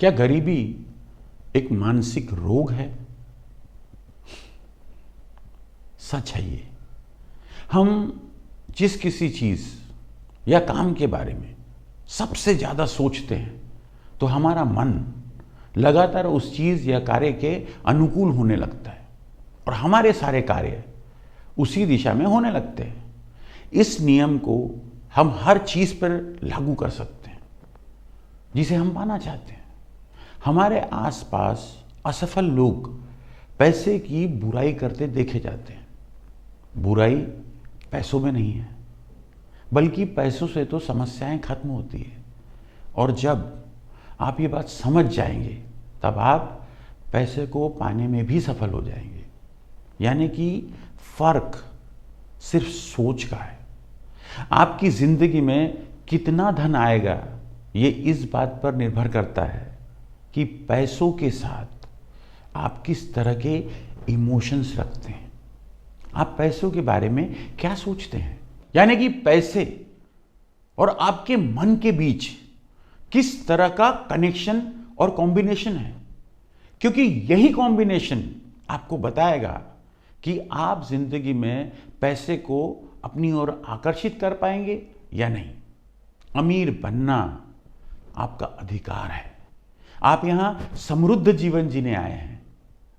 क्या गरीबी एक मानसिक रोग है? सच है ये। हम जिस किसी चीज या काम के बारे में सबसे ज्यादा सोचते हैं तो हमारा मन लगातार उस चीज या कार्य के अनुकूल होने लगता है और हमारे सारे कार्य उसी दिशा में होने लगते हैं। इस नियम को हम हर चीज पर लागू कर सकते हैं जिसे हम पाना चाहते हैं। हमारे आसपास असफल लोग पैसे की बुराई करते देखे जाते हैं। बुराई पैसों में नहीं है, बल्कि पैसों से तो समस्याएं खत्म होती है। और जब आप ये बात समझ जाएंगे तब आप पैसे को पाने में भी सफल हो जाएंगे। यानी कि फर्क सिर्फ सोच का है। आपकी जिंदगी में कितना धन आएगा ये इस बात पर निर्भर करता है कि पैसों के साथ आप किस तरह के इमोशंस रखते हैं, आप पैसों के बारे में क्या सोचते हैं। यानी कि पैसे और आपके मन के बीच किस तरह का कनेक्शन और कॉम्बिनेशन है, क्योंकि यही कॉम्बिनेशन आपको बताएगा कि आप जिंदगी में पैसे को अपनी ओर आकर्षित कर पाएंगे या नहीं। अमीर बनना आपका अधिकार है। आप यहां समृद्ध जीवन जीने आए हैं,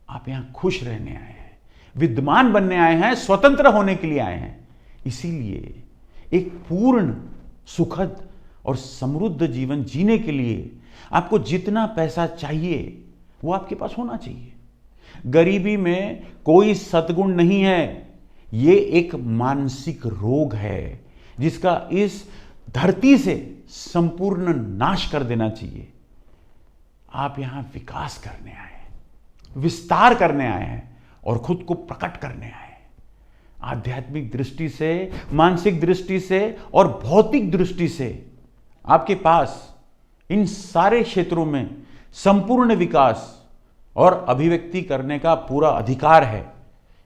आप यहां खुश रहने आए हैं, विद्वान बनने आए हैं, स्वतंत्र होने के लिए आए हैं। इसीलिए एक पूर्ण सुखद और समृद्ध जीवन जीने के लिए आपको जितना पैसा चाहिए वो आपके पास होना चाहिए। गरीबी में कोई सद्गुण नहीं है, ये एक मानसिक रोग है जिसका इस धरती से संपूर्ण नाश कर देना चाहिए। आप यहां विकास करने आए हैं, विस्तार करने आए हैं और खुद को प्रकट करने आए हैं। आध्यात्मिक दृष्टि से, मानसिक दृष्टि से और भौतिक दृष्टि से आपके पास इन सारे क्षेत्रों में संपूर्ण विकास और अभिव्यक्ति करने का पूरा अधिकार है,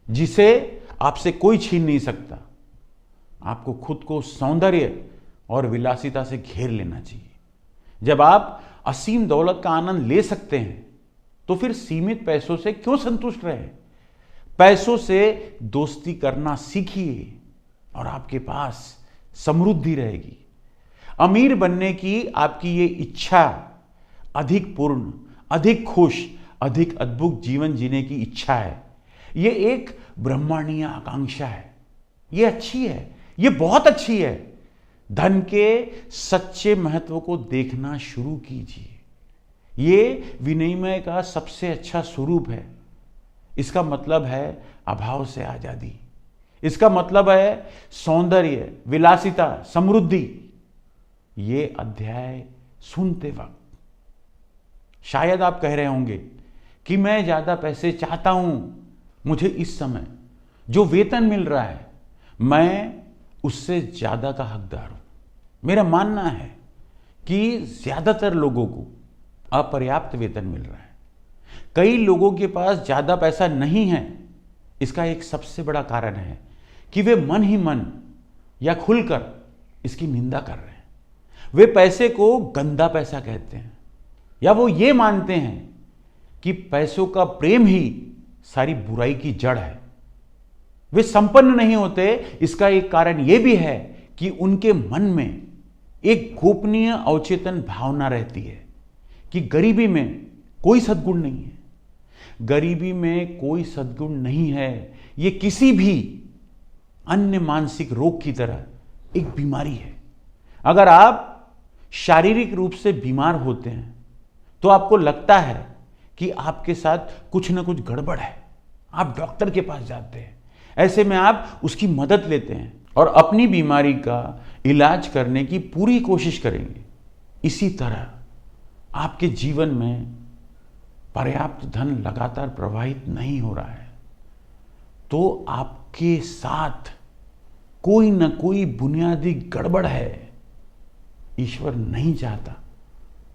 जिसे आपसे कोई छीन नहीं सकता। आपको खुद को सौंदर्य और विलासिता से घेर लेना चाहिए। जब आप असीम दौलत का आनंद ले सकते हैं तो फिर सीमित पैसों से क्यों संतुष्ट रहे। पैसों से दोस्ती करना सीखिए और आपके पास समृद्धि रहेगी। अमीर बनने की आपकी ये इच्छा अधिक पूर्ण, अधिक खुश, अधिक अद्भुत जीवन जीने की इच्छा है। ये एक ब्रह्मांडीय आकांक्षा है। ये अच्छी है, ये बहुत अच्छी है। धन के सच्चे महत्व को देखना शुरू कीजिए। ये विनिमय का सबसे अच्छा स्वरूप है। इसका मतलब है अभाव से आजादी। इसका मतलब है सौंदर्य, विलासिता, समृद्धि। ये अध्याय सुनते वक्त शायद आप कह रहे होंगे कि मैं ज्यादा पैसे चाहता हूं, मुझे इस समय जो वेतन मिल रहा है मैं उससे ज्यादा का हकदार हूं। मेरा मानना है कि ज्यादातर लोगों को अपर्याप्त वेतन मिल रहा है। कई लोगों के पास ज्यादा पैसा नहीं है। इसका एक सबसे बड़ा कारण है कि वे मन ही मन या खुलकर इसकी निंदा कर रहे हैं। वे पैसे को गंदा पैसा कहते हैं या वो ये मानते हैं कि पैसों का प्रेम ही सारी बुराई की जड़ है। वे संपन्न नहीं होते। इसका एक कारण यह भी है कि उनके मन में एक गोपनीय अवचेतन भावना रहती है कि गरीबी में कोई सद्गुण नहीं है। गरीबी में कोई सद्गुण नहीं है। यह किसी भी अन्य मानसिक रोग की तरह एक बीमारी है। अगर आप शारीरिक रूप से बीमार होते हैं तो आपको लगता है कि आपके साथ कुछ ना कुछ गड़बड़ है। आप डॉक्टर के पास जाते हैं। ऐसे में आप उसकी मदद लेते हैं और अपनी बीमारी का इलाज करने की पूरी कोशिश करेंगे। इसी तरह आपके जीवन में पर्याप्त धन लगातार प्रवाहित नहीं हो रहा है तो आपके साथ कोई न कोई बुनियादी गड़बड़ है। ईश्वर नहीं चाहता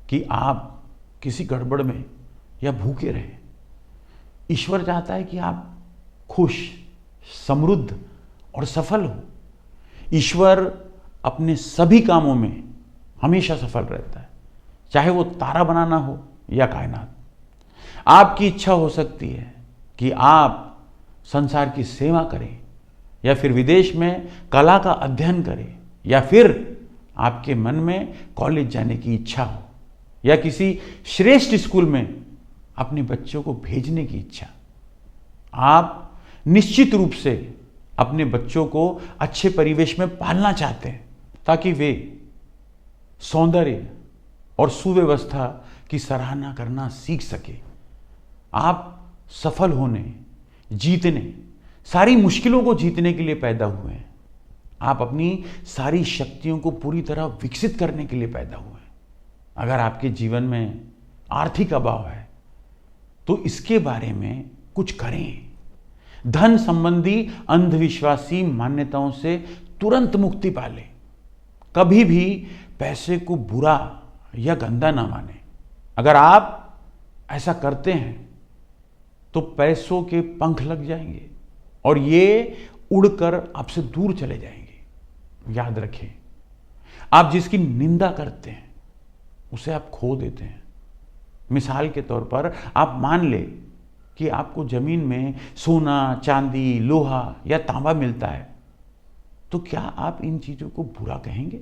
कि आप किसी गड़बड़ में या भूखे रहें। ईश्वर चाहता है कि आप खुश, समृद्ध और सफल हो। ईश्वर अपने सभी कामों में हमेशा सफल रहता है, चाहे वो तारा बनाना हो या कायनात। आपकी इच्छा हो सकती है कि आप संसार की सेवा करें, या फिर विदेश में कला का अध्ययन करें, या फिर आपके मन में कॉलेज जाने की इच्छा हो, या किसी श्रेष्ठ स्कूल में अपने बच्चों को भेजने की इच्छा। आप निश्चित रूप से अपने बच्चों को अच्छे परिवेश में पालना चाहते हैं ताकि वे सौंदर्य और सुव्यवस्था की सराहना करना सीख सके। आप सफल होने, जीतने, सारी मुश्किलों को जीतने के लिए पैदा हुए हैं। आप अपनी सारी शक्तियों को पूरी तरह विकसित करने के लिए पैदा हुए हैं। अगर आपके जीवन में आर्थिक अभाव है तो इसके बारे में कुछ करें। धन संबंधी अंधविश्वासी मान्यताओं से तुरंत मुक्ति पालें। कभी भी पैसे को बुरा या गंदा ना माने। अगर आप ऐसा करते हैं तो पैसों के पंख लग जाएंगे और ये उड़कर आपसे दूर चले जाएंगे। याद रखें, आप जिसकी निंदा करते हैं उसे आप खो देते हैं। मिसाल के तौर पर आप मान लें कि आपको जमीन में सोना, चांदी, लोहा या तांबा मिलता है, तो क्या आप इन चीजों को बुरा कहेंगे?